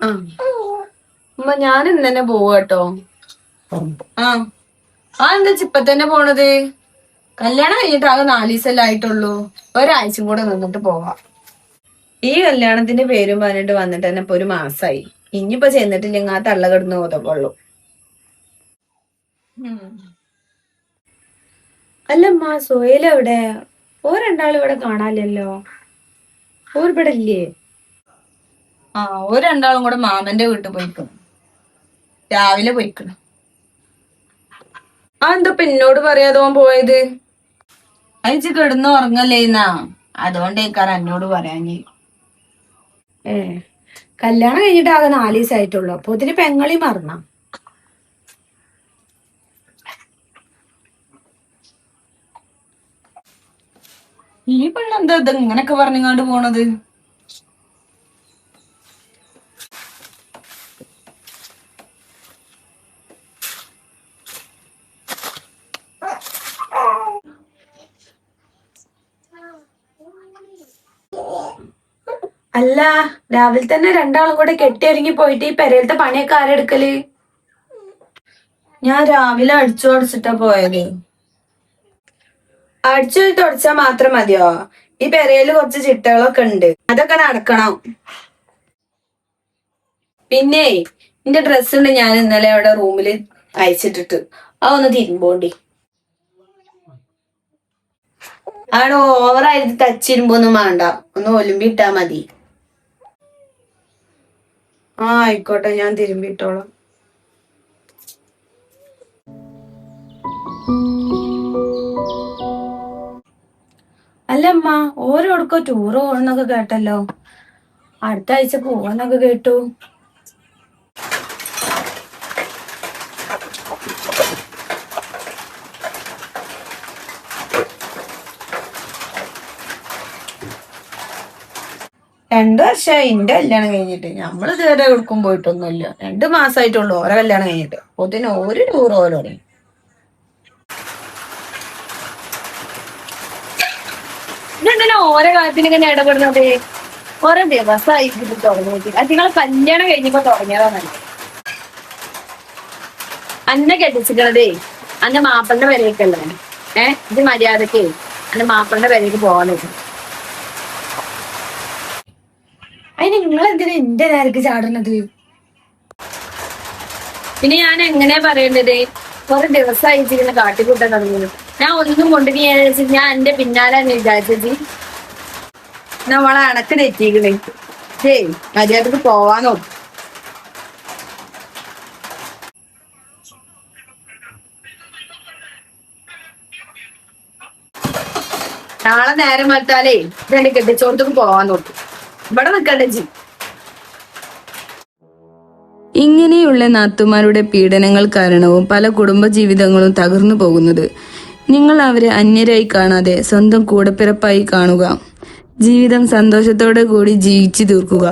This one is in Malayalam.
ആ ഉമ്മ ഞാൻ ഇന്നെ പോവാ കേട്ടോ. എന്താ ഇപ്പൊ തന്നെ പോണത്? കല്യാണം കഴിഞ്ഞിട്ട് ആകെ 4 ദിവസമല്ലേ ആയിട്ടുള്ളൂ. ഒരാഴ്ചയും കൂടെ നിന്നിട്ട് പോവാം. ഈ കല്യാണത്തിന്റെ പേരും പറഞ്ഞിട്ട് വന്നിട്ട് തന്നെ ഇപ്പൊ 1 മാസായി. ഇനിയിപ്പോ ചെന്നിട്ടില്ലെങ്കിൽ ആ തള്ള കിടന്ന് ഓതപ്പുള്ളൂ. അല്ലമ്മ സോയലെവിടെ? രണ്ടാളും ഇവിടെ കാണാനില്ലല്ലോ. ഇവിടെ ഇല്ലേ? രണ്ടാളും കൂടെ മാമന്റെ വീട്ടിൽ പോയിക്കണം. രാവിലെ പോയിക്കണം. എന്താ എന്നോട് പറയാതോ പോയത്? അയച്ച് കിടന്ന് ഉറങ്ങല്ലേന്നാ, അതുകൊണ്ടേക്കാരം എന്നോട് പറയാഞ്ഞ്. കല്യാണം കഴിഞ്ഞിട്ട് ആകെ 4 ദിവസമായിട്ടുള്ളൂ. അപ്പൊ ഇതിന് പെങ്ങളി മറന്ന. ഈ പെണ്ണെന്താ ഇത് ഇങ്ങനൊക്കെ പറഞ്ഞുകൊണ്ട് പോണത്? അല്ല, രാവിലെ തന്നെ രണ്ടാളും കൂടെ കെട്ടിയൊരുങ്ങി പോയിട്ട് ഈ പെരയിലത്തെ പണിയൊക്കെ ആരെടുക്കല്? ഞാൻ രാവിലെ അടിച്ചു തുടച്ചിട്ടാ പോയത്. അടിച്ചു തുടച്ചാ മാത്രം മതിയോ? ഈ പെരയില് കുറച്ച് ചിട്ടകളൊക്കെ ഉണ്ട്, അതൊക്കെ നടക്കണം. പിന്നെ എന്റെ ഡ്രസ്സ് ഉണ്ട്, ഞാൻ ഇന്നലെ അവിടെ റൂമില് അയച്ചിട്ടിട്ട് അതൊന്ന് തിരുമ്പോണ്ടി. അവിടെ ഓവറായിട്ട് തച്ചിരുമ്പൊന്നും വേണ്ട, ഒന്ന് ഒലുമ്പി ഇട്ടാ മതി. ആയിക്കോട്ടെ, ഞാൻ തിരുമ്പിട്ടോളാം. അല്ലമ്മ, ഓരോടുക്കോ ടൂറ് പോകണമെന്നൊക്കെ കേട്ടല്ലോ. അടുത്ത ആഴ്ച പോവാന്നൊക്കെ കേട്ടു. രണ്ടു വർഷമായി എന്റെ കല്യാണം കഴിഞ്ഞിട്ട്. നമ്മൾ ഇതുവരെ എവിടേക്കും പോയിട്ടൊന്നുമില്ല. 2 മാസമായിട്ടുള്ളൂ ഓരോ കല്യാണം കഴിഞ്ഞിട്ട്. അതിന് ഒരു ടൂർ പോലും തുടങ്ങി. ഇതെന്തിനാ ഓരോ കാര്യത്തിന് ഇങ്ങനെ ഇടപെടുന്നത്? ഓരോ ദിവസമായി തുടങ്ങിയിട്ട്. അത് നിങ്ങളെ കല്യാണം കഴിഞ്ഞപ്പോ തുടങ്ങിയതാണല്ലോ. അന്നെ കെട്ടിച്ചിക്കണതേ അന്റെ മാപ്പളിന്റെ പെരേക്കല്ലേ. ഇത് മര്യാദക്ക് അന്റെ മാപ്പളിന്റെ പെരേക്ക് പോകാൻ പറ്റും. അതിന് നിങ്ങൾ എന്തിനാ എന്റെ നേരക്ക് ചാടുന്നത്? പിന്നെ ഞാൻ എങ്ങനെയാ പറയേണ്ടത്? കുറെ ദിവസമായിട്ട് ഇങ്ങനെ കാട്ടിക്കൂട്ടാൻ തുടങ്ങി. ഞാൻ ഒന്നും കൊണ്ടിട്ട് ഞാൻ എന്റെ പിന്നാലെ വിചാരിച്ചത്. നമ്മളെ അണക്ക് തെറ്റിക്കണേ. മര്യാദക്ക് പോവാനോ? നാളെ നേരം വെച്ചാലേ ഇതെന്നെ കെട്ടിച്ചോടത്തേക്ക് പോവാൻ നോക്കും. ഇവിടെ നിൽക്കണ്ടേ ജി. ഇങ്ങനെയുള്ള നാത്തുമാരുടെ പീഡനങ്ങൾ കാരണവും പല കുടുംബജീവിതങ്ങളും തകർന്നു പോകുന്നത്. നിങ്ങൾ അവരെ അന്യരായി കാണാതെ സ്വന്തം കൂടപ്പിറപ്പായി കാണുക. ജീവിതം സന്തോഷത്തോടെ കൂടി ജീവിച്ചു തീർക്കുക.